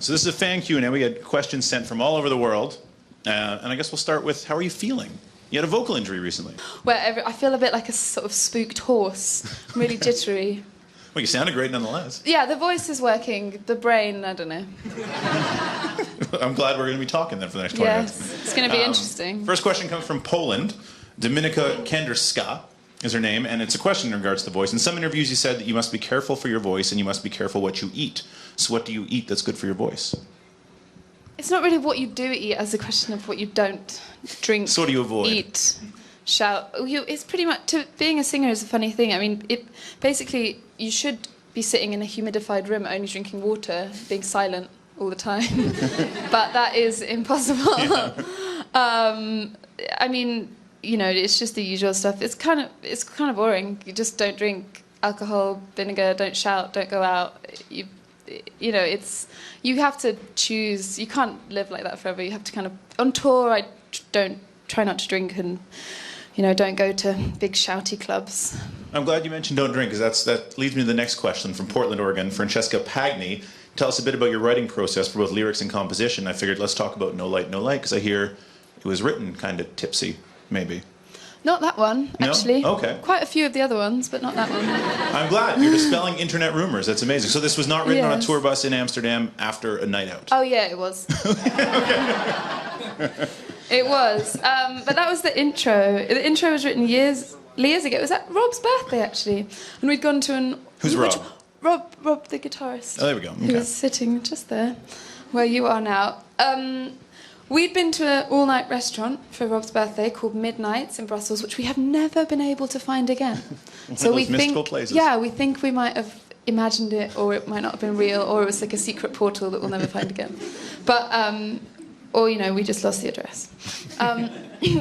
So this is a fan Q&A. We had questions sent from all over the world. And I guess we'll start with, how are you feeling? You had a vocal injury recently. Well, I feel a bit like a sort of spooked horse. I'm really jittery. Well, you sounded great nonetheless. Yeah, the voice is working. The brain, I don't know. I'm glad we're going to be talking then for the next 20 minutes. Yes, it's going to be interesting. First question comes from Poland. Dominika Kenderska is her name, and it's a question in regards to the voice. In some interviews you said that you must be careful for your voice and you must be careful what you eat. So what do you eat that's good for your voice? It's not really what you do eat as a question of what you don't drink, so what do you avoid? Eat, shout. It's pretty much... being a singer is a funny thing. I mean, basically, you should be sitting in a humidified room only drinking water, being silent all the time. But that is impossible. Yeah. I mean, you know, it's just the usual stuff. It's kind of boring. You just don't drink alcohol, vinegar, don't shout, don't go out. You know, you have to choose. You can't live like that forever. You have to kind of... On tour, I try not to drink and, you know, don't go to big shouty clubs. I'm glad you mentioned don't drink, because that leads me to the next question from Portland, Oregon. Francesca Pagni, tell us a bit about your writing process for both lyrics and composition. I figured let's talk about No Light, No Light, because I hear it was written kind of tipsy, maybe. Not that one, actually. No? Okay. Quite a few of the other ones, but not that one. I'm glad. You're dispelling internet rumors. That's amazing. So this was not written on a tour bus in Amsterdam after a night out? Oh, yeah, it was. It was. But that was the intro. The intro was written years ago. It was at Rob's birthday, actually. And we'd gone to an... Who's Rob? Rob, the guitarist. Oh, there we go. Okay. Who was sitting just there, where you are now. We'd been to an all-night restaurant for Rob's birthday called Midnights in Brussels, which we have never been able to find again. So we think, places. Yeah, we think we might have imagined it, or it might not have been real, or it was like a secret portal that we'll never find again. But, or you know, we just lost the address.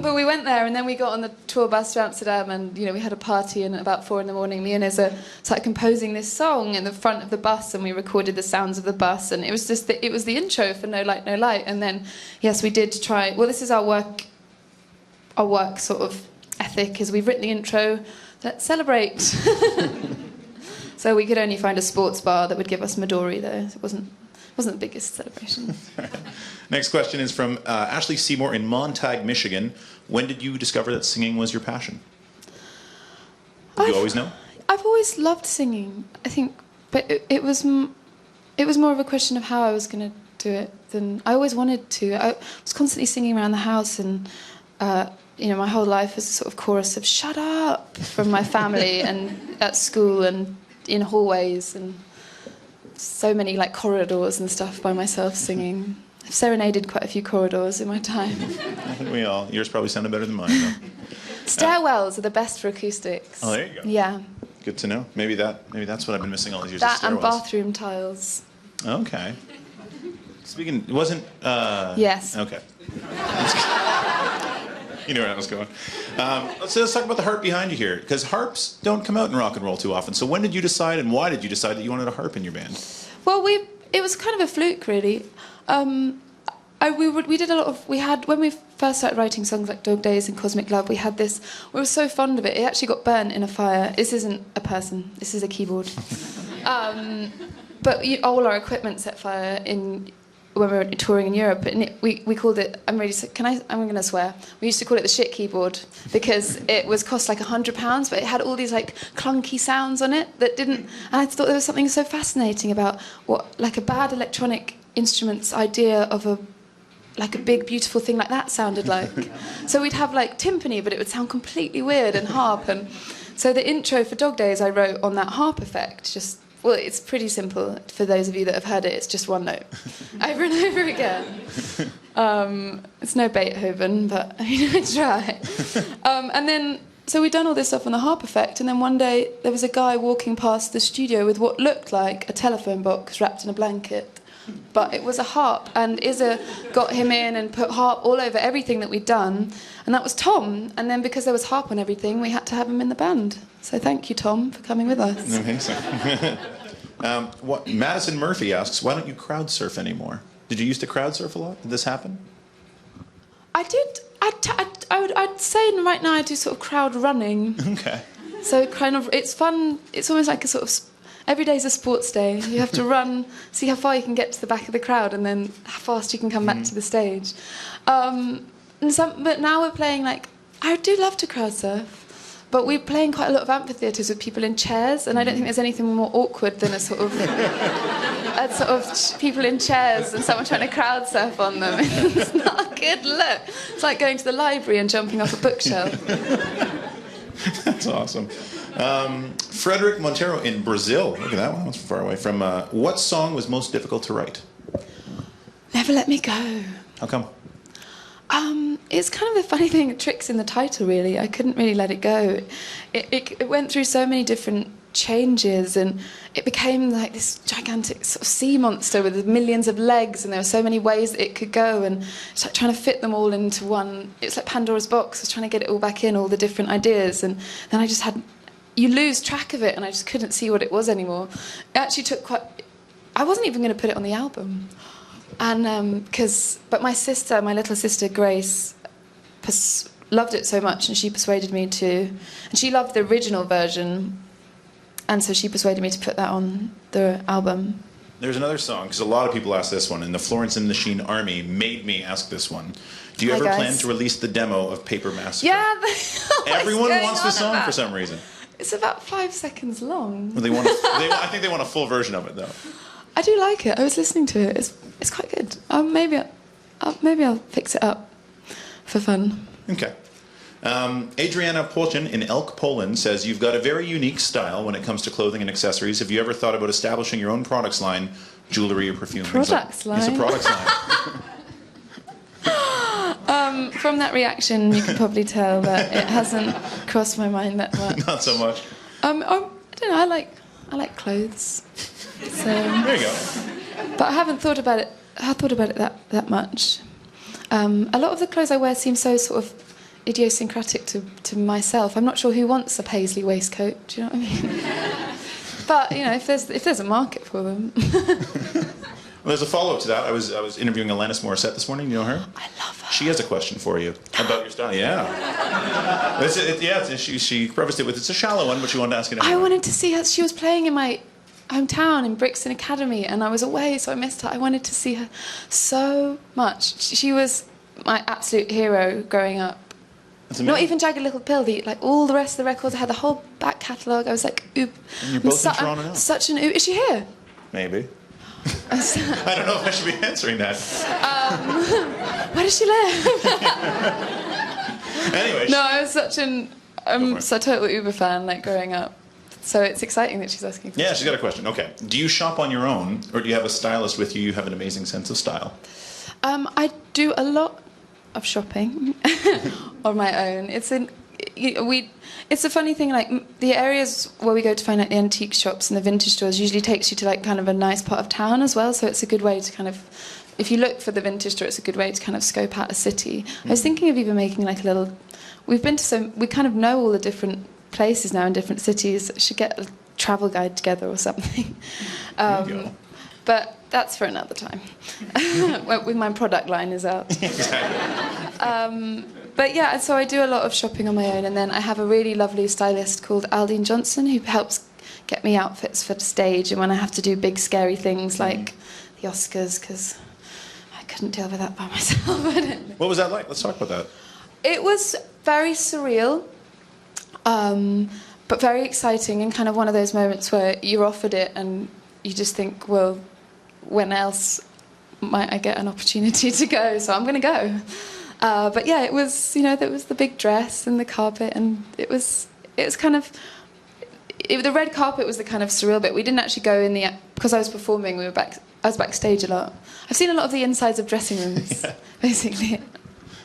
But we went there, and then we got on the tour bus to Amsterdam, and you know, we had a party, and at about 4 a.m, me and Izza started composing this song in the front of the bus, and we recorded the sounds of the bus, and it was just it was the intro for No Light, No Light. And then, yes, we did try. Well, this is our work sort of ethic, is we've written the intro. Let's celebrate. So we could only find a sports bar that would give us Midori, though. It wasn't the biggest celebration. Next question is from Ashley Seymour in Montague, Michigan. When did you discover that singing was your passion? Did you always know? I've always loved singing, I think, but it was more of a question of how I was going to do it than I always wanted to. I was constantly singing around the house, and you know, my whole life was a sort of chorus of "shut up" from my family and at school and in hallways and so many like corridors and stuff by myself singing. I've serenaded quite a few corridors in my time. I think we all. Yours probably sounded better than mine, though. Stairwells are the best for acoustics. Oh, there you go. Yeah. Good to know. Maybe that's what I've been missing all these years. That and bathroom tiles. Okay. Speaking, it wasn't. Yes. Okay. You knew where I was going. Let's talk about the harp behind you here, because harps don't come out in rock and roll too often. So when did you decide, and why did you decide that you wanted a harp in your band? Well, it was kind of a fluke, really. We did a lot of... when we first started writing songs like Dog Days and Cosmic Love, we had this... We were so fond of it. It actually got burnt in a fire. This isn't a person. This is a keyboard. But all our equipment set fire when we were touring in Europe, and we called it... I'm going to swear. We used to call it the shit keyboard, because it cost like £100, but it had all these like clunky sounds on it that didn't... And I thought there was something so fascinating about what like a bad electronic instrument's idea of a big beautiful thing like that sounded like. So we'd have like timpani, but it would sound completely weird, and harp. And so the intro for Dog Days I wrote on that harp effect. Well, it's pretty simple. For those of you that have heard it, it's just one note over and over again. It's no Beethoven, but I try. And then, so we'd done all this stuff on the harp effect, and then one day there was a guy walking past the studio with what looked like a telephone box wrapped in a blanket. But it was a harp, and Izza got him in and put harp all over everything that we'd done, and that was Tom. And then because there was harp on everything, we had to have him in the band. So thank you, Tom, for coming with us. Amazing. Madison Murphy asks, why don't you crowd surf anymore? Did you used to crowd surf a lot? Did this happen? I did. I'd say right now I do sort of crowd running. Okay. So kind of, it's fun. It's almost like a sort of every day's a sports day. You have to run, see how far you can get to the back of the crowd, and then how fast you can come back to the stage. But now we're playing, like, I do love to crowd surf, but we're playing quite a lot of amphitheatres with people in chairs, and I don't think there's anything more awkward than a sort of people in chairs and someone trying to crowd surf on them. It's not a good look. It's like going to the library and jumping off a bookshelf. That's awesome. Frederick Montero in Brazil. Look at that one. That's far away from. What song was most difficult to write? Never Let Me Go. How come? It's kind of a funny thing, tricks in the title, really. I couldn't really let it go. It went through so many different changes, and it became like this gigantic sort of sea monster with millions of legs, and there were so many ways that it could go, and it's like trying to fit them all into one. It's like Pandora's box. I was trying to get it all back in, all the different ideas, and then I just had... You lose track of it, and I just couldn't see what it was anymore. It actually took quite... I wasn't even going to put it on the album. And but my sister, my little sister Grace, loved it so much, and she persuaded me to, and she loved the original version, and so she persuaded me to put that on the album. There's another song, because a lot of people ask this one, and the Florence and the Machine Army made me ask this one. Do you ever plan to release the demo of Paper Massacre? Yeah, everyone wants the song for some reason. It's about 5 seconds long. Well, I think they want a full version of it, though. I do like it. I was listening to it. It's quite good. Maybe I'll fix it up for fun. Okay. Adriana Polchin in Elk, Poland says, you've got a very unique style when it comes to clothing and accessories. Have you ever thought about establishing your own products line, jewellery or perfume? Products line? It's a products line. From that reaction, you can probably tell that it hasn't crossed my mind that much. Not so much. I don't know. I like clothes. So, there you go. But I haven't thought about it. that much. A lot of the clothes I wear seem so sort of idiosyncratic to myself. I'm not sure who wants a paisley waistcoat. Do you know what I mean? But you know, if there's a market for them. Well, there's a follow-up to that. I was interviewing Alanis Morissette this morning. You know her? I love her. She has a question for you about your style. Yeah. She prefaced it with, it's a shallow one, but she wanted to ask it anyway. I wanted to see her. She was playing in my hometown in Brixton Academy, and I was away, so I missed her. I wanted to see her so much. She was my absolute hero growing up. That's amazing. Not even Jagged Little Pill, like all the rest of the records. I had the whole back catalogue. I was like, oop. And you're both in Toronto now. Such an oop. Is she here? Maybe. I don't know if I should be answering that. Where does she live? Anyway. No, I was such a total Uber fan, like growing up. So it's exciting that she's asking. Yeah, she's got a question. Okay. Do you shop on your own, or do you have a stylist with you? You have an amazing sense of style. I do a lot of shopping on my own. It's a funny thing, like the areas where we go to find like the antique shops and the vintage stores usually takes you to like kind of a nice part of town as well, so it's a good way to kind of, if you look for the vintage store, it's a good way to kind of scope out a city. I was thinking of even making like a little, we kind of know all the different places now in different cities. I should get a travel guide together or something. But that's for another time, when my product line is out. But yeah, so I do a lot of shopping on my own, and then I have a really lovely stylist called Aldine Johnson who helps get me outfits for the stage and when I have to do big scary things like the Oscars, because I couldn't deal with that by myself. What was that like? Let's talk about that. It was very surreal, but very exciting, and kind of one of those moments where you're offered it and you just think, well, when else might I get an opportunity to go? So I'm going to go. But yeah, it was, you know, there was the big dress and the carpet, and it was kind of, the red carpet was the kind of surreal bit. We didn't actually go in because I was performing, I was backstage a lot. I've seen a lot of the insides of dressing rooms, basically.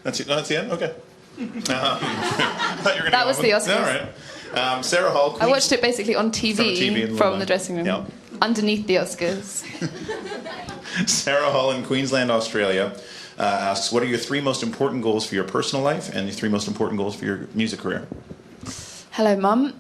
That's the end? Okay. That was the Oscars. All right. Sarah Hall. I watched it basically on TV from the dressing room, yeah. Underneath the Oscars. Sarah Hall in Queensland, Australia, asks, what are your 3 most important goals for your personal life and your 3 most important goals for your music career? Hello, Mum.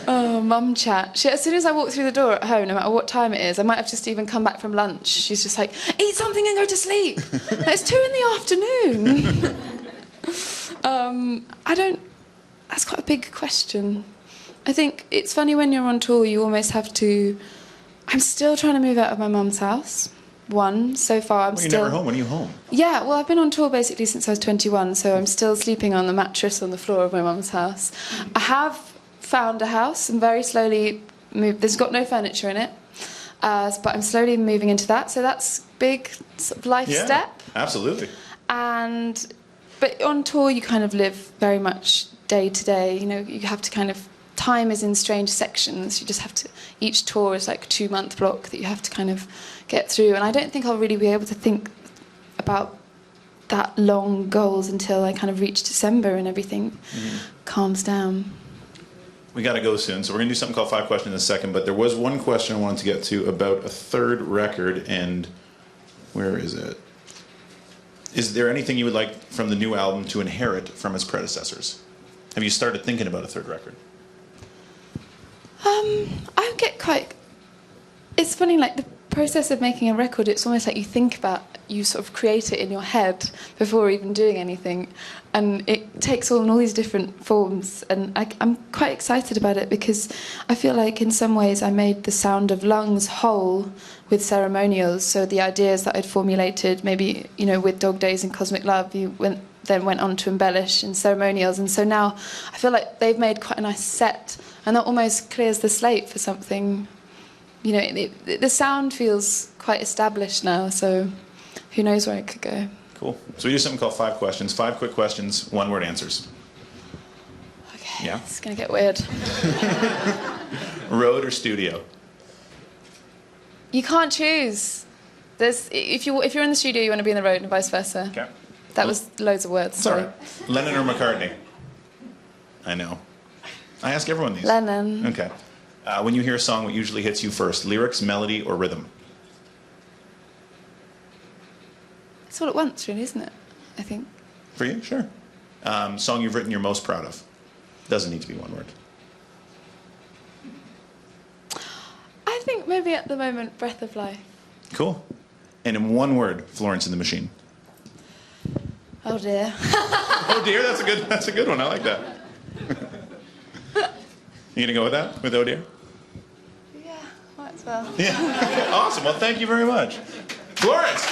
Oh, Mum chat. As soon as I walk through the door at home, no matter what time it is, I might have just even come back from lunch, she's just like, eat something and go to sleep. It's 2 in the afternoon. That's quite a big question. I think it's funny when you're on tour, you almost have to... I'm still trying to move out of my mum's house. So far I'm you're still... never home. When are you home? Yeah, well, I've been on tour basically since I was 21, so I'm still sleeping on the mattress on the floor of my mum's house. I have found a house and very slowly moved... There's got no furniture in it, but I'm slowly moving into that, so that's a big sort of life step. Absolutely. But on tour, you kind of live very much day to day. You know, you have to kind of... Time is in strange sections. You just have to... Each tour is like a 2-month block that you have to kind of get through. And I don't think I'll really be able to think about that long goals until I kind of reach December and everything calms down. We got to go soon, so we're going to do something called 5 Questions in a second. But there was one question I wanted to get to about a third record, and where is it? Is there anything you would like from the new album to inherit from its predecessors? Have you started thinking about a third record? I get quite... It's funny, like the process of making a record, it's almost like you sort of create it in your head before even doing anything. And it takes on all these different forms. And I'm quite excited about it because I feel like in some ways I made the sound of Lungs whole with Ceremonials. So the ideas that I'd formulated, maybe, you know, with Dog Days and Cosmic Love, then went on to embellish in Ceremonials. And so now I feel like they've made quite a nice set. And that almost clears the slate for something, you know, the sound feels quite established now, so who knows where it could go. Cool. So we do something called 5 Questions. 5 quick questions, 1-word answers. Okay, yeah. It's going to get weird. Road or studio? You can't choose. If you're in the studio, you want to be in the road and vice versa. Okay. That was loads of words. It's all right. Lennon or McCartney? I know. I ask everyone these. Lennon. Okay. When you hear a song, what usually hits you first? Lyrics, melody, or rhythm? It's all at once, really, isn't it? I think. For you? Sure. Song you've written you're most proud of? Doesn't need to be 1 word. I think maybe at the moment, Breath of Life. Cool. And in 1 word, Florence and the Machine. Oh dear. Oh dear, that's a good one. I like that. You gonna go with that? With oh dear? Yeah, might as well. Yeah. Okay, awesome. Well, thank you very much. Florence!